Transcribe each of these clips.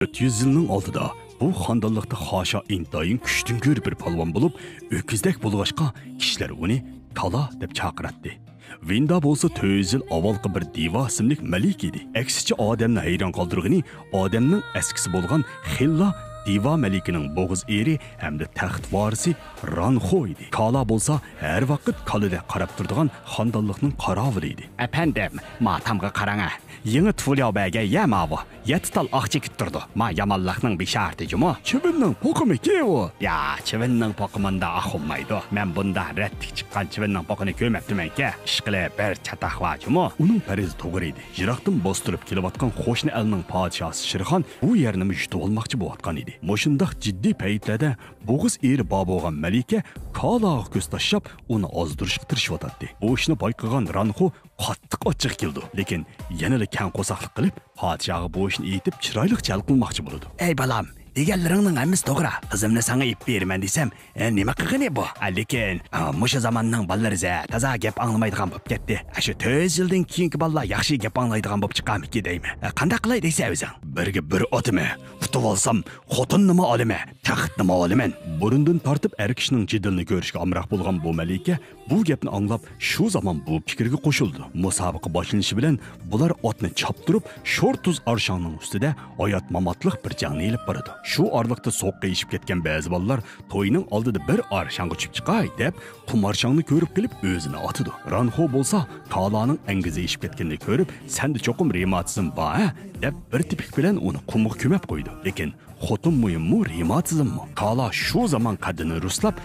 400 yılning oldida bu xonadonlikda xosha intoyin kuchdan ko'ra bir polvon bo'lib, o'kizdek bo'lg'achqa kishilar uni Kala deb chaqiratdi. Vinda bo'lsa 400 yil avvalgi bir diva ismli malik edi. Aksicha odamni hayron qoldirgani odamning askisi bo'lgan Xilla diva malikining bo'g'iz eri hamda taxt varisi Ranxo edi. Kala bo'lsa har vaqt kalida qarab turadigan xonadonlikning qarovuli edi. Efendim, matamga qaranga. Yeni Tvulyabega yamavu. Yetital akçe küttürdü. Ma yamallıqның bir şartıcı mı? Chivinning poqimi kevo. Ya, chivinning poqimında ahılmaydı. Men bunda rettik çıqqan chivinning poqini ko'maptiman ki. İşqili bir çataq vacı mı? Uning parizi to'g'ri edi. Jiroqdan bostirib kelayotgan qo'shni elning podshosi Shirxon bu yerni yutib olmoqchi bo'layotgan edi. Moshundaq jiddiy paytlarda bo'g'iz eri bo'lgan malika Kalaga ko'z tashlab uni ozdirishga tirishayotdi. Bu ishni payqagan Ranxo qattiq ochiq keldi. Lekin yana kang qo'saqlik qilib, podshoga bu ishni aytib chiroyli jalb qilmoqchi bo'ldi. Ey balam, deganlaringning hammasi to'g'ri. Qizimni senga ip beraman desam, nima qilgani bu? Lekin musha zamonning ballari taza gap anglamaydigan bo'lib ketdi. Shu 4 yildan keyingi ballar yaxshi gap anglaydigan bo'lib chiqamiki deymi? Qanday qilay deysa o'zing? Birga bir otimi, tutib olsam, xotin nima olaman, taxt nima olaman. Burundan tortib er kishining jidilni ko'rishga amroq bo'lgan bu malika bu gapni anglab shu zaman bu fikrga qo'shildi. Musobaqa boshlanishi bilan bular otni choptirib, sho'r tuz arshonning ustida oyat mamatliq bir jangni elib boradi. Shu orliqda so'qqa yishib ketgan ba'zi bolalar to'yning oldida bir arshonga uchib chiqay deb qumarshongni ko'rib kelib o'zini otidi. Ranxo bo'lsa Kalaning angizi yishib ketganini ko'rib, "Senda cho'qim revmatizm bor" deb bir tipik bilan uni qumga ko'mab qo'ydi. Lekin xotin muyimmi, revmatizmmi? Kala shu zaman qaddini ruslab,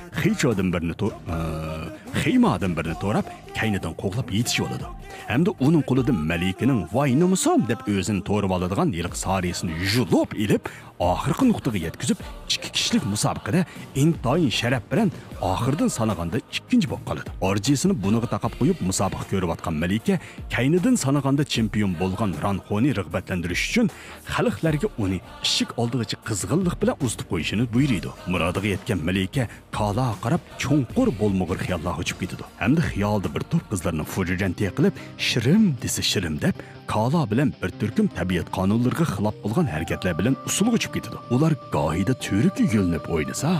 xiymadan birini to'rab, kaynidan qo'g'lab yetishib oladi. Hamda uning qo'lida malikaning "Voy nomusom" deb o'zini to'rib oladigan yiliq sariyasini yuzlab ilib, oxirgi nuqtaga yetkazib, ikki kishilik musobaqada intoyin sharaf bilan oxirdan sanaganda ikkinchi bo'lib qoladi. Orjisini buniga taqab qo'yib musobaqa ko'rayotgan malika kaynidan sanaganda chempion bo'lgan Ranxoni rag'batlantirish uchun xalqlarga uni ishik oldigacha qizg'inlik bilan uzitib qo'yishini buyurdi. Murodiga yetgan malika Kalaga qarab cho'nqur bo'lmag'ir xiyollarga uchib ketadi. Hamda xiyolda bir to'p qizlarni fujurjanti qilib, shirim desa shirim deb Kala bilan bir turkum tabiat qonunlariga xilof bo'lgan harakatlar bilan usulga uchib ketadi. Ular gohida cho'rikka yo'linib o'ynasa,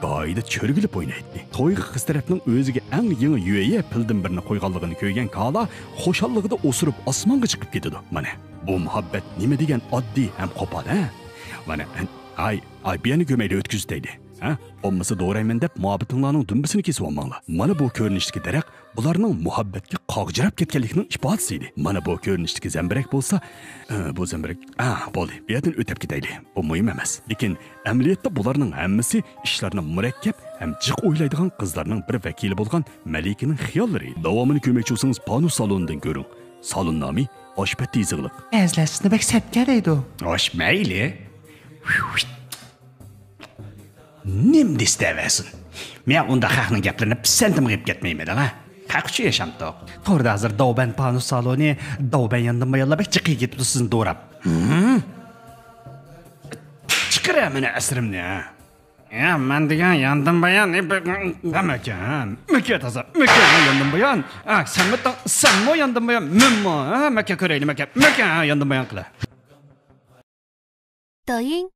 gohida cho'rgilib o'ynaydi. To'yga qiz tarafning o'ziga eng yangi yuya pildim birini qo'yganligini ko'rgan Kala xoshalligida o'sirib osmonga chiqib ketadi. Mana bu muhabbat nima degan oddiy ham qo'pol, ha? Mana ay beni ko'mayda o'tkazdi. Ha? Olmasa doğrayman deb muhabbatinglarning dumbisini kesib olmanglar. Mana bu ko'rinishdagi daraxt bularning muhabbatga qoqjirab ketganligining ifodasi edi. Mana bu ko'rinishdagi zambirak bo'lsa, bu zambirak, bo'ldi. Bu yerdan o'tib ketaylik. Bu muhim emas. Lekin amaliyotda bularning hammasi ishlarni murakkab ham jiq o'ylaydigan qizlarning bir vakili bo'lgan malikaning xiyollari. Davomini ko'rmoqchi bo'lsangiz Panus salonidan ko'ring. Salon nomi Oshpatti iziqliq. Azlasini bak sapkar edi. Osh mayli. Nimdi isteversin? Men unda haqning gaplarini pisantim qilib ketmayman, ha? Haqchi yashamtoq. To'g'rida hozir Davban Panus saloni Davban yandan bayallab chiqib ketdi sizni do'rab. Chiqiraman asrimni, ha. Ya, men degan yandan bayan nemakan? Maka toza, maka yandan bayan. Senmi yandan bayan? Menmi? Maka ko'raylik, maka yandan bayan qila. 抖音